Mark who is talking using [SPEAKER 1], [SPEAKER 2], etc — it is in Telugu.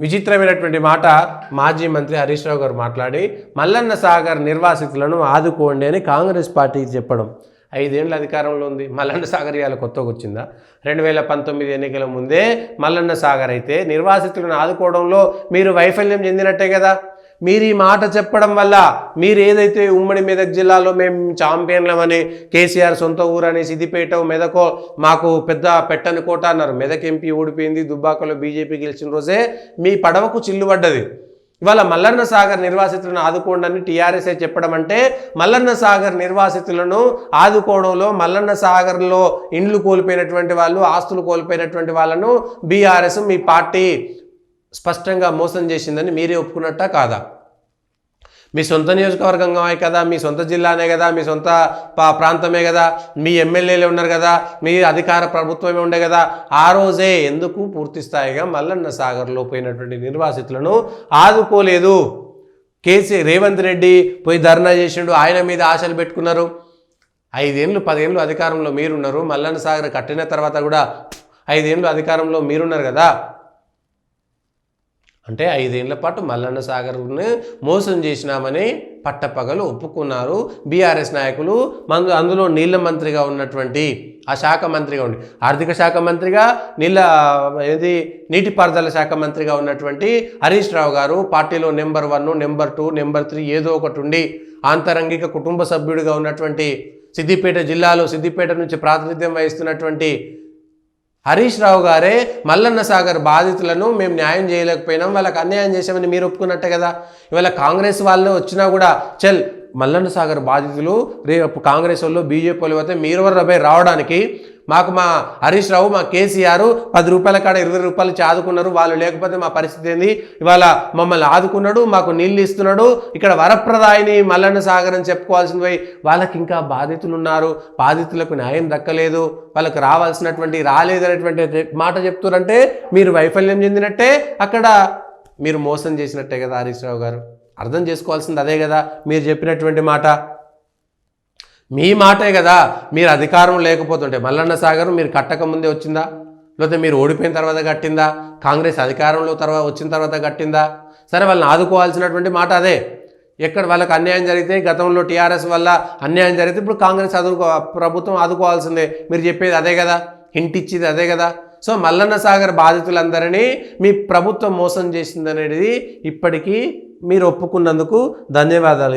[SPEAKER 1] విచిత్రమైనటువంటి మాట మాజీ మంత్రి హరీష్ రావు గారు మాట్లాడి మల్లన్న సాగర్ నిర్వాసితులను ఆదుకోండి అని కాంగ్రెస్ పార్టీకి చెప్పడం. 5 ఏళ్ళ అధికారంలో ఉంది. మల్లన్న సాగర్ ఇవాళ కొత్తగా వచ్చిందా? 2019 ఎన్నికల ముందే మల్లన్న సాగర్ అయితే నిర్వాసితులను ఆదుకోవడంలో మీరు వైఫల్యం చెందినట్టే కదా. మీరు ఈ మాట చెప్పడం వల్ల మీరు ఏదైతే ఉమ్మడి మెదక్ జిల్లాలో మేము ఛాంపియన్లమని, కేసీఆర్ సొంత ఊరని, సిద్దిపేట మెదకో మాకు పెద్ద పెట్టని కోట అన్నారు. మెదక్ ఎంపీ ఓడిపోయింది, దుబ్బాకలో బీజేపీ గెలిచిన రోజే మీ పడవకు చిల్లు పడ్డది. ఇవాళ మల్లన్న సాగర్ నిర్వాసితులను ఆదుకోండి అని టీఆర్ఎస్ఏ చెప్పడం అంటే మల్లన్న సాగర్ నిర్వాసితులను ఆదుకోవడంలో మల్లన్న సాగర్లో ఇండ్లు కోల్పోయినటువంటి వాళ్ళు, ఆస్తులు కోల్పోయినటువంటి వాళ్ళను బీఆర్ఎస్ మీ పార్టీ స్పష్టంగా మోసం చేసిందని మీరే ఒప్పుకున్నట్టా కాదా? మీ సొంత నియోజకవర్గమే కదా, మీ సొంత జిల్లానే కదా, మీ సొంత ప్రాంతమే కదా, మీ ఎమ్మెల్యేలే ఉన్నారు కదా, మీ అధికార ప్రభుత్వమే ఉండే కదా. ఆ రోజే ఎందుకు పూర్తి స్థాయిగా మల్లన్న సాగర్లో పోయినటువంటి నిర్వాసితులను ఆదుకోలేదు? రేవంత్ రెడ్డి పోయి ధర్నా చేసిండు, ఆయన మీద ఆశలు పెట్టుకున్నారు. 5 ఏళ్ళు 10 ఏళ్ళు అధికారంలో మీరున్నారు. మల్లన్న సాగర్ కట్టిన తర్వాత కూడా 5 ఏళ్ళు అధికారంలో మీరున్నారు కదా. అంటే 5 ఏళ్ల పాటు మల్లన్న సాగర్ను మోసం చేసినామని పట్టపగలు ఒప్పుకున్నారు బీఆర్ఎస్ నాయకులు. అందులో నీళ్ళ మంత్రిగా ఉన్నటువంటి, ఆ శాఖ మంత్రిగా ఉండి, ఆర్థిక శాఖ మంత్రిగా, నీటిపారుదల శాఖ మంత్రిగా ఉన్నటువంటి హరీష్ రావు గారు పార్టీలో నెంబర్ 1, నెంబర్ 2, నెంబర్ 3 ఏదో ఒకటి ఉండి ఆంతరంగిక కుటుంబ సభ్యుడిగా ఉన్నటువంటి, సిద్దిపేట జిల్లాలో సిద్దిపేట నుంచి ప్రాతినిధ్యం వహిస్తున్నటువంటి హరీష్ రావు గారే మల్లన్న సాగర్ బాధితులను మేము న్యాయం చేయలేకపోయినాం, వాళ్ళకి అన్యాయం చేసామని మీరు ఒప్పుకున్నట్టే కదా. ఇవాళ కాంగ్రెస్ వాళ్ళు వచ్చినా కూడా మల్లన్న సాగర్ బాధితులు రేపు కాంగ్రెస్ వాళ్ళు బీజేపీ వాళ్ళు అయితే మీరు రావడానికి మా హరీష్ రావు, మా కేసీఆర్ 10 రూపాయల కాడ 20 రూపాయలు ఆదుకున్నారు, వాళ్ళు లేకపోతే మా పరిస్థితి ఏంది? ఇవాళ మమ్మల్ని ఆదుకున్నాడు, మాకు నీళ్ళు ఇస్తున్నాడు, ఇక్కడ వరప్రదాయిని మల్లన్న సాగర్ అని చెప్పుకోవాల్సింది పోయి వాళ్ళకి ఇంకా బాధితులు ఉన్నారు, బాధితులకు న్యాయం దక్కలేదు, వాళ్ళకి రాలేదనేటువంటి మాట చెప్తున్నారంటే మీరు వైఫల్యం చెందినట్టే, అక్కడ మీరు మోసం చేసినట్టే కదా హరీష్ రావు గారు. అర్థం చేసుకోవాల్సింది అదే కదా మీరు చెప్పినటువంటి మాట. మీ మాటే కదా. మీరు అధికారం లేకపోతుంటే మల్లన్న సాగర్ మీరు కట్టక ముందే వచ్చిందా, లేకపోతే మీరు ఓడిపోయిన తర్వాత కట్టిందా, కాంగ్రెస్ అధికారంలో వచ్చిన తర్వాత కట్టిందా? సరే, వాళ్ళని ఆదుకోవాల్సినటువంటి మాట అదే. ఎక్కడ వాళ్ళకి అన్యాయం జరిగితే, గతంలో టీఆర్ఎస్ వల్ల అన్యాయం జరిగితే ఇప్పుడు కాంగ్రెస్ ప్రభుత్వం ఆదుకోవాల్సిందే. మీరు చెప్పేది అదే కదా, హింట్ ఇచ్చేది అదే కదా. సో మల్లన్న సాగర్ బాధితులందరినీ మీ ప్రభుత్వం మోసం చేసిందనేది ఇప్పటికీ మీరు ఒప్పుకున్నందుకు ధన్యవాదాలు.